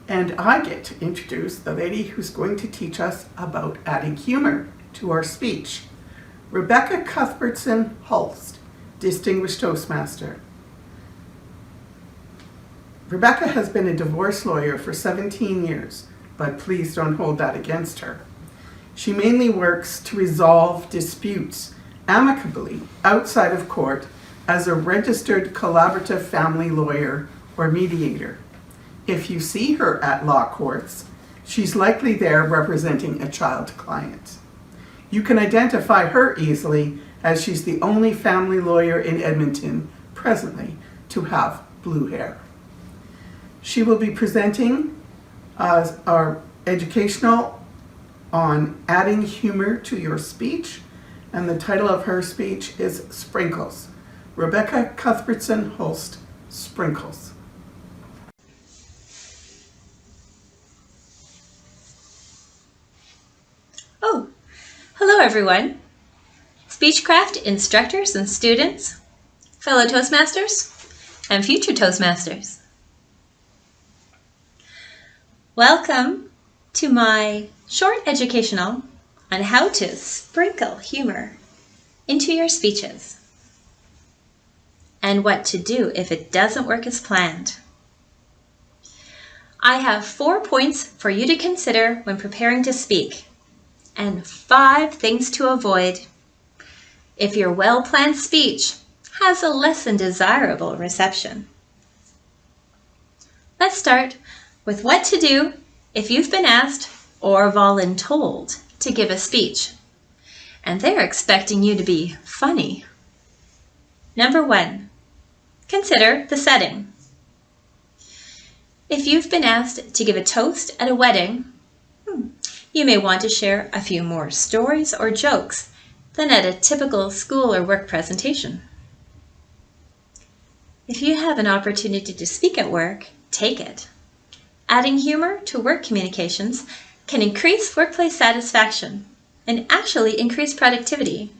And I get to introduce the lady who's going to teach us about adding humor to our speech. Rebecca Cuthbertson Hulst, Distinguished Toastmaster. Rebecca has been a divorce lawyer for 17 years, but please don't hold that against her. She mainly works to resolve disputes amicably outside of court as a registered collaborative family lawyer or mediator. If you see her at law courts, she's likely there representing a child client. You can identify her easily as she's the only family lawyer in Edmonton presently to have blue hair. She will be presenting our educational on adding humor to your speech, and the title of her speech is Sprinkles. Rebecca Cuthbertson Hulst, Sprinkles. Oh, hello everyone. Speechcraft instructors and students, fellow Toastmasters, and future Toastmasters. Welcome to my short educational on how to sprinkle humor into your speeches and what to do if it doesn't work as planned. I have 4 points for you to consider when preparing to speak and 5 things to avoid if your well-planned speech has a less than desirable reception. Let's start with what to do if you've been asked or voluntold to give a speech, and they're expecting you to be funny. Number 1, consider the setting. If you've been asked to give a toast at a wedding, you may want to share a few more stories or jokes than at a typical school or work presentation. If you have an opportunity to speak at work, take it. Adding humor to work communications can increase workplace satisfaction and actually increase productivity.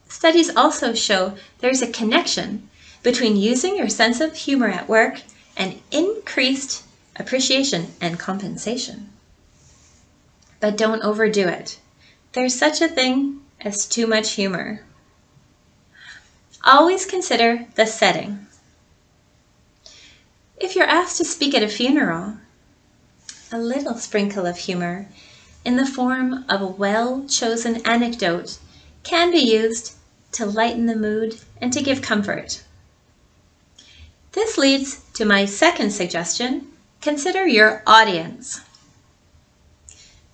Studies also show there's a connection between using your sense of humor at work and increased appreciation and compensation. But don't overdo it. There's such a thing as too much humor. Always consider the setting. If you're asked to speak at a funeral, a little sprinkle of humor in the form of a well-chosen anecdote can be used to lighten the mood and to give comfort. This leads to my second suggestion: consider your audience.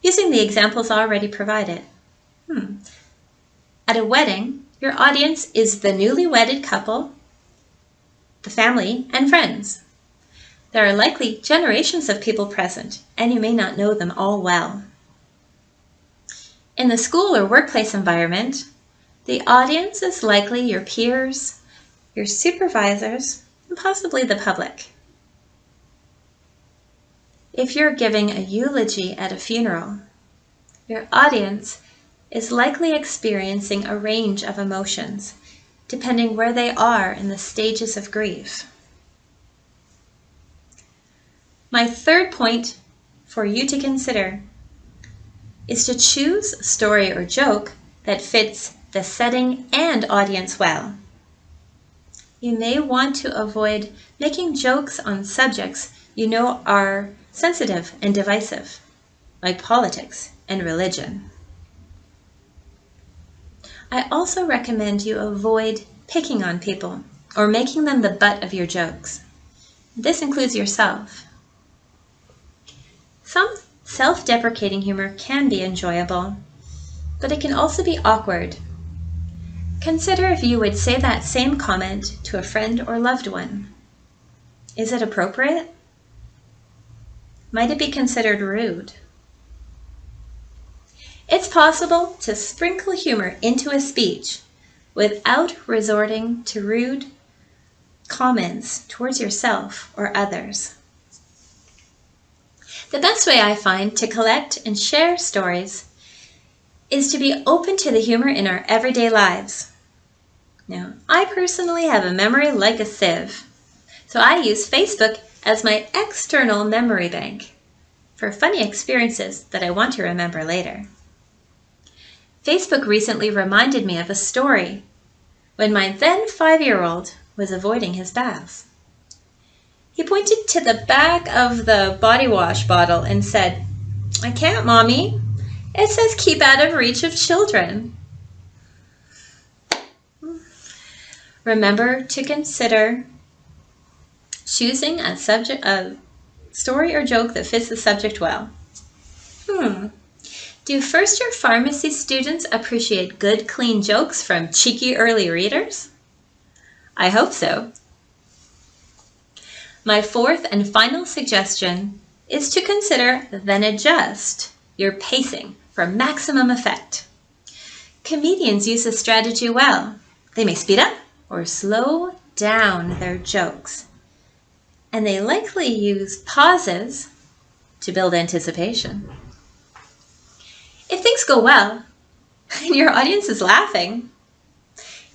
Using the examples already provided. At a wedding, your audience is the newly wedded couple, the family, and friends. There are likely generations of people present, and you may not know them all well. In the school or workplace environment, the audience is likely your peers, your supervisors, and possibly the public. If you're giving a eulogy at a funeral, your audience is likely experiencing a range of emotions, depending where they are in the stages of grief. My third point for you to consider is to choose a story or joke that fits the setting and audience well. You may want to avoid making jokes on subjects you know are sensitive and divisive, like politics and religion. I also recommend you avoid picking on people or making them the butt of your jokes. This includes yourself. Some self-deprecating humor can be enjoyable, but it can also be awkward. Consider if you would say that same comment to a friend or loved one. Is it appropriate? Might it be considered rude? It's possible to sprinkle humor into a speech without resorting to rude comments towards yourself or others. The best way I find to collect and share stories is to be open to the humor in our everyday lives. Now, I personally have a memory like a sieve, so I use Facebook as my external memory bank. for funny experiences that I want to remember later. Facebook recently reminded me of a story when my then 5-year-old was avoiding his bath. He pointed to the back of the body wash bottle and said, "I can't, Mommy. It says keep out of reach of children." Remember to consider choosing a story or joke that fits the subject well. Do first-year pharmacy students appreciate good, clean jokes from cheeky early readers? I hope so. My fourth and final suggestion is to consider, then adjust your pacing for maximum effect. Comedians use this strategy well. They may speed up or slow down their jokes, and they likely use pauses to build anticipation. If things go well and your audience is laughing,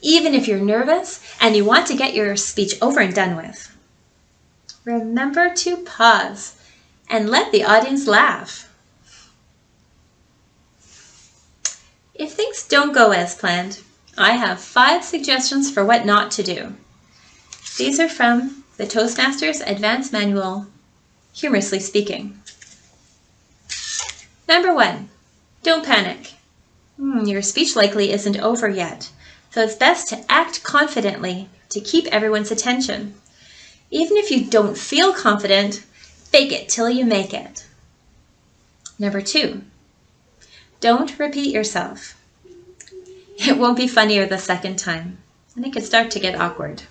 even if you're nervous and you want to get your speech over and done with, remember to pause and let the audience laugh. If things don't go as planned, I have 5 suggestions for what not to do. These are from the Toastmasters Advanced Manual, Humorously Speaking. Number 1, don't panic. Your speech likely isn't over yet, so it's best to act confidently to keep everyone's attention. Even if you don't feel confident, fake it till you make it. Number 2, don't repeat yourself. It won't be funnier the second time, and it could start to get awkward.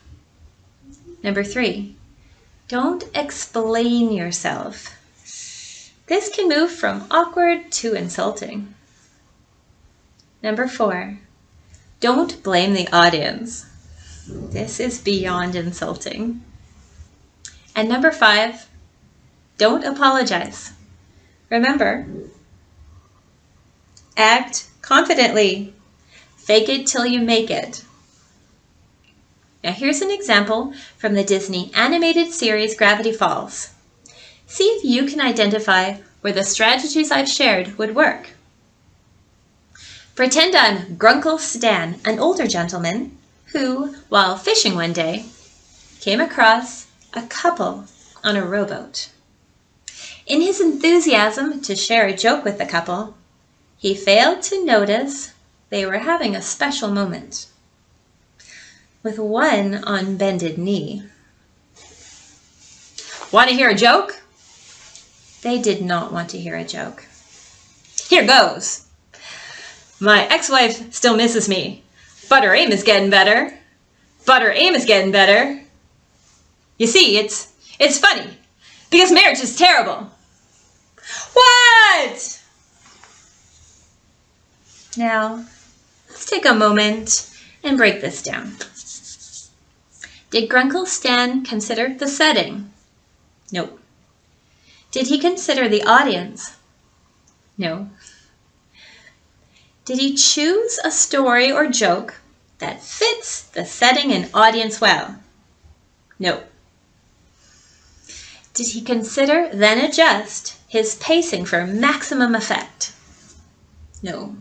Number 3, don't explain yourself. This can move from awkward to insulting. Number 4, don't blame the audience. This is beyond insulting. And number 5, don't apologize. Remember, act confidently. Fake it till you make it. Now here's an example from the Disney animated series Gravity Falls. See if you can identify where the strategies I've shared would work. Pretend I'm Grunkle Stan, an older gentleman who, while fishing one day, came across a couple on a rowboat. In his enthusiasm to share a joke with the couple, he failed to notice they were having a special moment. With one on bended knee. Want to hear a joke? They did not want to hear a joke. Here goes. My ex-wife still misses me, but her aim is getting better. But her aim is getting better. You see, it's funny, because marriage is terrible. What? Now, let's take a moment and break this down. Did Grunkle Stan consider the setting? Nope. Did he consider the audience? No. Did he choose a story or joke that fits the setting and audience well? No. Did he consider, then adjust, his pacing for maximum effect? No.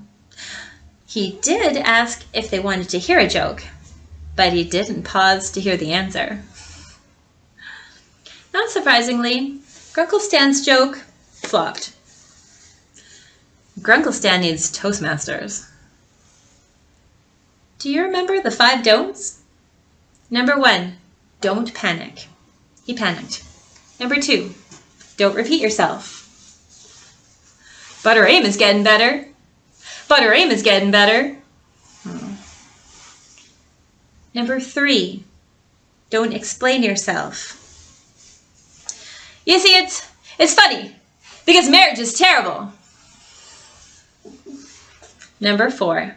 He did ask if they wanted to hear a joke, but he didn't pause to hear the answer. Not surprisingly, Grunkle Stan's joke flopped. Grunkle Stan needs Toastmasters. Do you remember the 5 don'ts? Number 1, don't panic. He panicked. Number 2, don't repeat yourself. But her aim is getting better. But her aim is getting better. Number 3, don't explain yourself. You see, it's funny, because marriage is terrible. Number 4,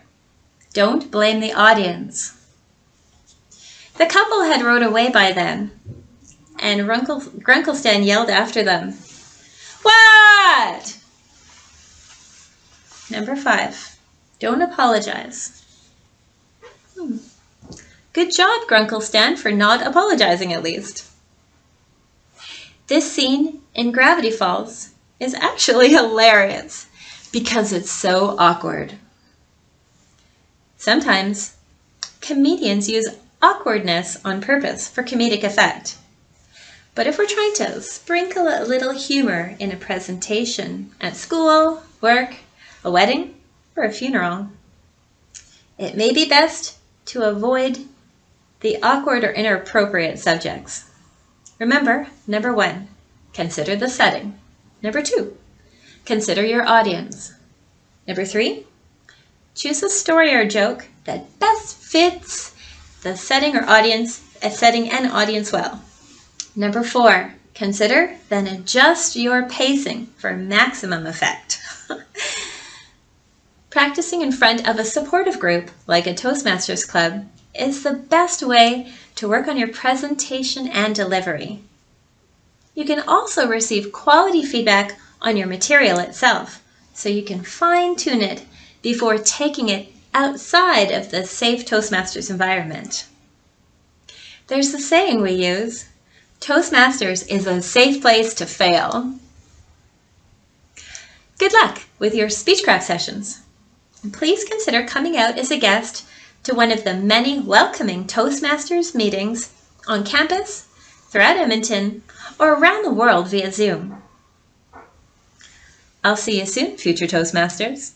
don't blame the audience. The couple had rowed away by then, and Grunkle Stan yelled after them, "What?" Number 5, don't apologize. Good job, Grunkle Stan, for not apologizing at least. This scene in Gravity Falls is actually hilarious because it's so awkward. Sometimes comedians use awkwardness on purpose for comedic effect. But if we're trying to sprinkle a little humor in a presentation at school, work, a wedding, or a funeral, it may be best to avoid the awkward or inappropriate subjects. Remember, number 1, consider the setting. Number 2, consider your audience. Number 3, choose a story or joke that best fits the setting or audience, setting and audience well. Number 4, consider, then adjust your pacing for maximum effect. Practicing in front of a supportive group, like a Toastmasters Club, is the best way to work on your presentation and delivery. You can also receive quality feedback on your material itself, so you can fine-tune it before taking it outside of the safe Toastmasters environment. There's the saying we use, Toastmasters is a safe place to fail. Good luck with your Speechcraft sessions. And please consider coming out as a guest to one of the many welcoming Toastmasters meetings on campus, throughout Edmonton, or around the world via Zoom. I'll see you soon, future Toastmasters.